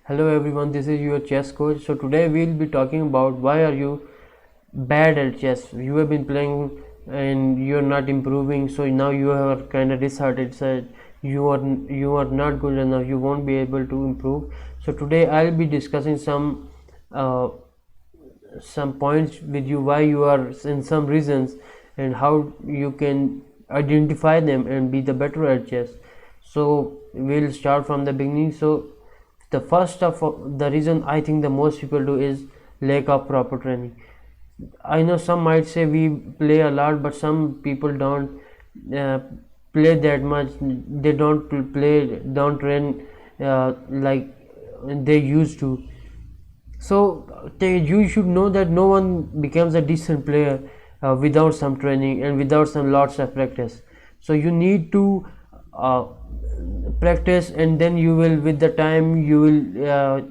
Hello everyone, this is your chess coach. So today we'll be talking about why are you bad at chess. You have been playing and you're not improving, so now you are kind of disheartened. So you are not good enough. You won't be able to improve. So today I'll be discussing uh, some points with you why you are in some reasons and how you can identify them and be the better at chess. So we'll start from the beginning. So the first of the reason I think the most people do is lack of proper training. I know some might say we play a lot, but some people don't uh, play that much. They don't train like they used to. So you should know that no one becomes a decent player without some training and without some lots of practice. So you need to uh, practice, and then you will, with the time, you will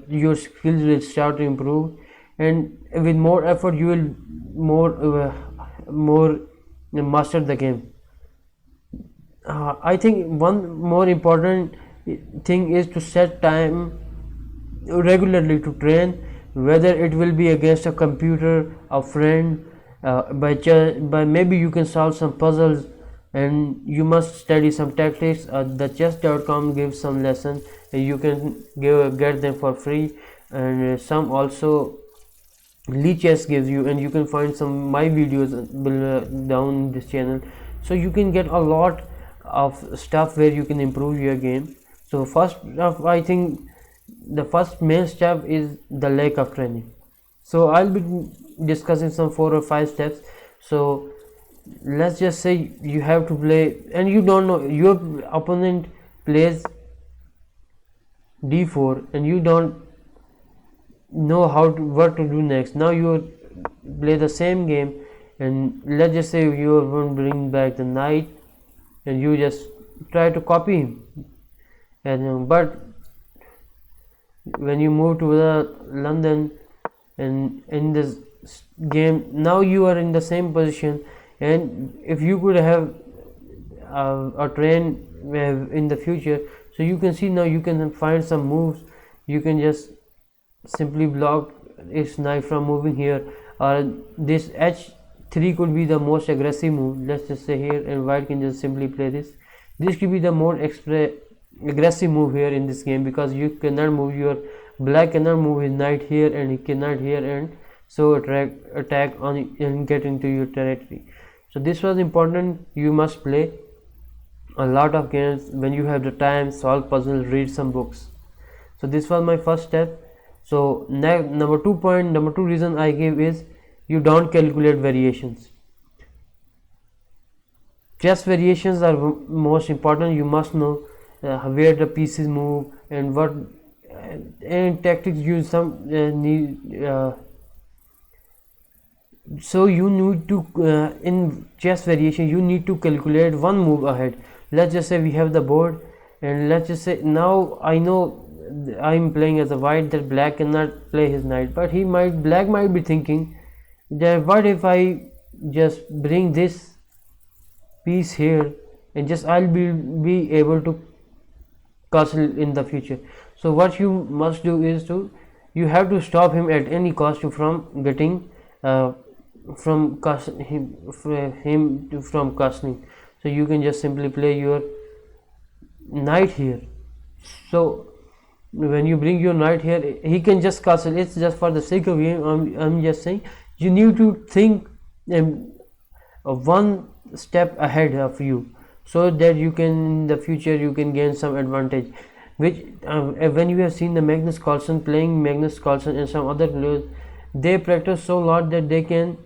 your skills will start to improve, and with more effort you will more master the game. I think one more important thing is to set time regularly to train, whether it will be against a computer, a friend, by maybe you can solve some puzzles, and you must study some tactics. The chess.com gives some lessons, you can get them for free, and some also Lee Chess gives you, and you can find some my videos down this channel. So you can get a lot of stuff where you can improve your game. So first of, I think the first main step is the lack of training. So I'll be discussing some 4 or 5 steps. So let's just say you have to play and you don't know, your opponent plays d4 and you don't know what to do next. Now you play the same game, and let's just say you want to bring back the knight and you just try to copy him, and but when you move to the London and in this game, now you are in the same position, and if you could have a train in the future, so you can see now you can find some moves. You can just simply block its knight from moving here, or this h3 could be the most aggressive move. Let's just say here, and white can just simply play this could be the more aggressive move here in this game, because you cannot move your black cannot move his knight here and he cannot here, and so attack on and get into your territory. So this was important. You must play a lot of games when you have the time, solve puzzles, read some books. So this was my first step. So number 2 reason I give is you don't calculate variations. Chess variations are most important. You must know where the pieces move and what and tactics use some so you need to in chess variation you need to calculate one move ahead. Let's just say we have the board, and let's just say now I know I'm playing as a white, that black cannot play his knight, but black might be thinking that what if I just bring this piece here and just I'll be able to castle in the future. So what you must do is you have to stop him at any cost from getting from castling. So you can just simply play your knight here. So when you bring your knight here, he can just castle. It's just for the sake of game. I'm just saying you need to think one step ahead of you, so that you can in the future you can gain some advantage. Which when you have seen the Magnus Carlsen playing, Magnus Carlsen and some other players, they practice so lot that they can,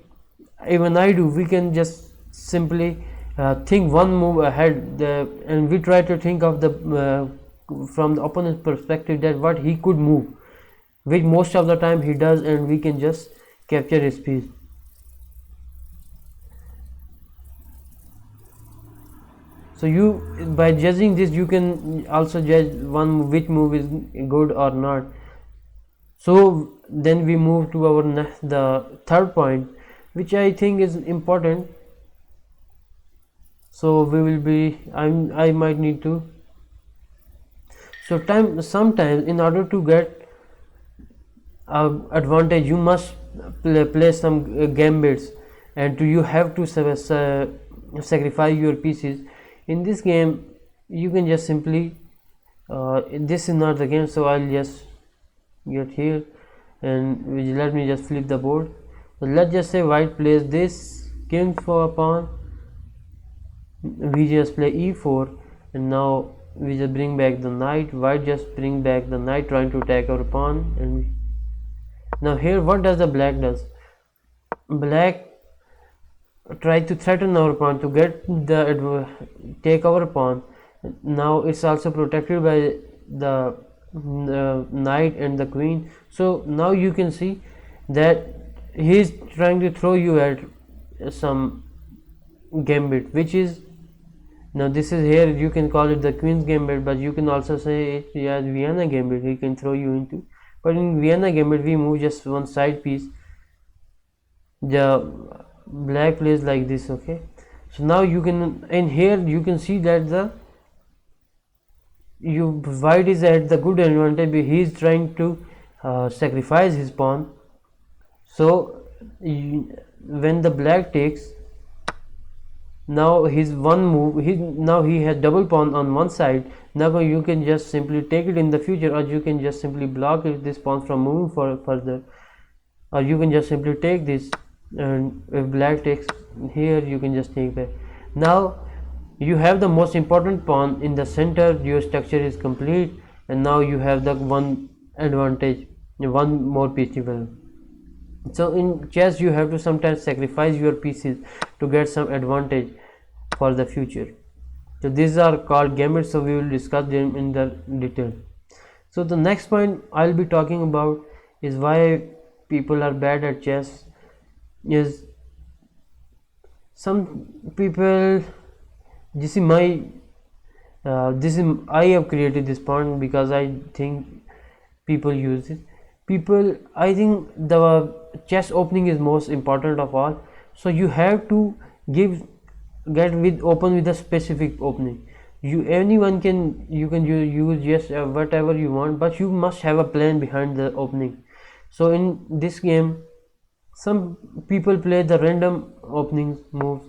even I do, we can just simply think one move ahead, and we try to think of the from the opponent's perspective that what he could move, which most of the time he does, and we can just capture his piece. So you, by judging this, you can also judge which move is good or not. So then we move to the third point, which I think is important. So we will be I might need to, so sometimes in order to get advantage, you must play some gambits, and you have to sacrifice your pieces. In this game you can just simply this is not the game, so I'll just get here and let me just flip the board. So let's just say white plays this king for a pawn, we just play e4, and now we just bring back the knight. White just bring back the knight, trying to attack our pawn. And now here what does the black does? Black try to threaten our pawn to get the take our pawn. Now it's also protected by the knight and the queen. So now you can see that he's trying to throw you at some gambit, which is, now this is here, you can call it the queen's gambit, but you can also say it as Vienna gambit, he can throw you into. But in Vienna gambit we move just one side piece, the black plays like this. Okay, so now you can, and here you can see that the white is at the good advantage, he is trying to sacrifice his pawn. So when the black takes, now his one move, now he has double pawn on one side. Now you can just simply take it in the future, or you can just simply block it, this pawn from moving further, or you can just simply take this, and if black takes here, you can just take back. Now you have the most important pawn in the center, your structure is complete, and now you have the one advantage, one more piece developed. So in chess you have to sometimes sacrifice your pieces to get some advantage for the future. So these are called gambits, so we will discuss them in the detail. So the next point I'll be talking about is why people are bad at chess. Is some people, this is my I have created this point because I think people use it. I think the chess opening is most important of all, so you have to open with a specific opening. Anyone can use yes, whatever you want, but you must have a plan behind the opening. So in this game some people play the random opening moves,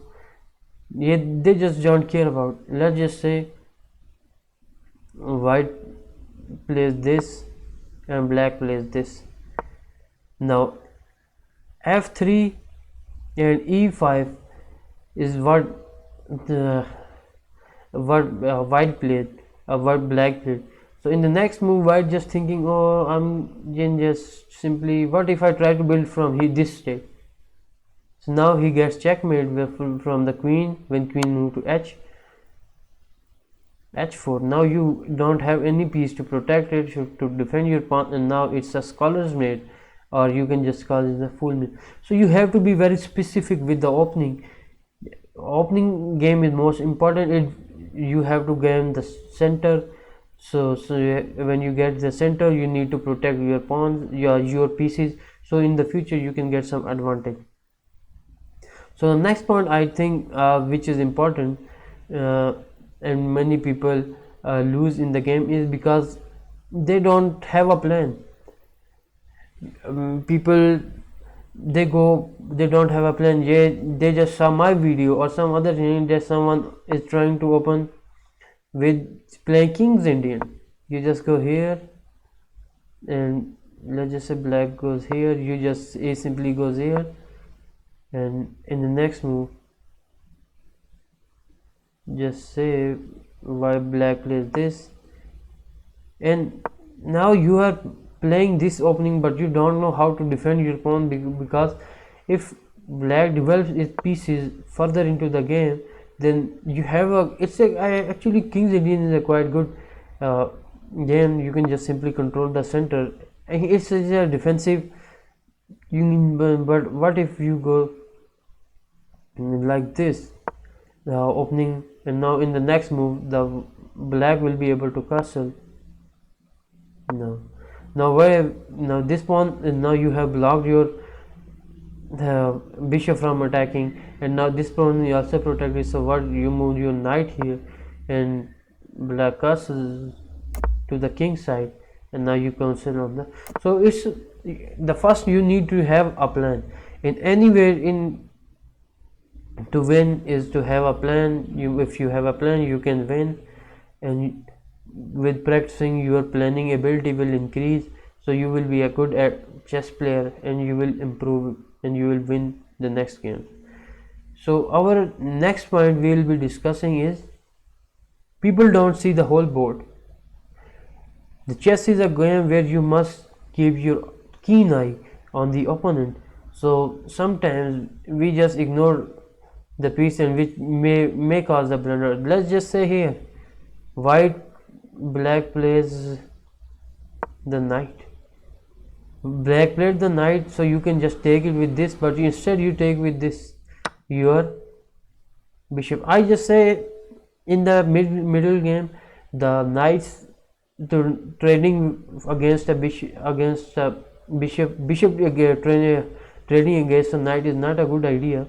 they just don't care about. Let's just say white plays this and black plays this. Now f3 and e5 is what white played, what black played. So in the next move white just thinking, oh, I'm just simply, what if I try to build from this state? So now he gets checkmate from the queen, when queen move to h4. Now you don't have any piece to protect it, to defend your pawn, and now it's a scholar's mate, or you can just call it the full mate. So you have to be very specific with the opening. Opening game is most important. You have to gain the center. So when you get the center, you need to protect your pawns, your pieces, so in the future you can get some advantage. So the next point I think which is important, and many people lose in the game, is because they don't have a plan. People they don't have a plan. They just saw my video or some other thing that someone is trying to open with playing King's Indian. You just go here, and let's just say black goes here, you just simply goes here, and in the next move just say why black plays this, and now you are playing this opening, but you don't know how to defend your pawn, because if black develops its pieces further into the game, then you have actually King's Indian is a quite good game. You can just simply control the center. It's a defensive union, but what if you go like this, the opening, and now in the next move the black will be able to castle. Now this pawn, and now you have blocked your bishop from attacking, and now this pawn is also protected. So what, you move your knight here, and black castles to the king side, and now you concentrate on that. So it's the first, you need to have a plan in anywhere in to win is to have a plan. If you have a plan, you can win, and with practicing your planning ability will increase, so you will be a good at chess player and you will improve and you will win the next game. So our next point we will be discussing is people don't see the whole board. The chess is a game where you must keep your keen eye on the opponent. So sometimes we just ignore the piece and which may cause a blunder. Let's just say here black plays the knight. Black played the knight, so you can just take it with this, but instead you take with this your bishop. I just say in the middle game the knights trading against a bishop trading against a knight is not a good idea.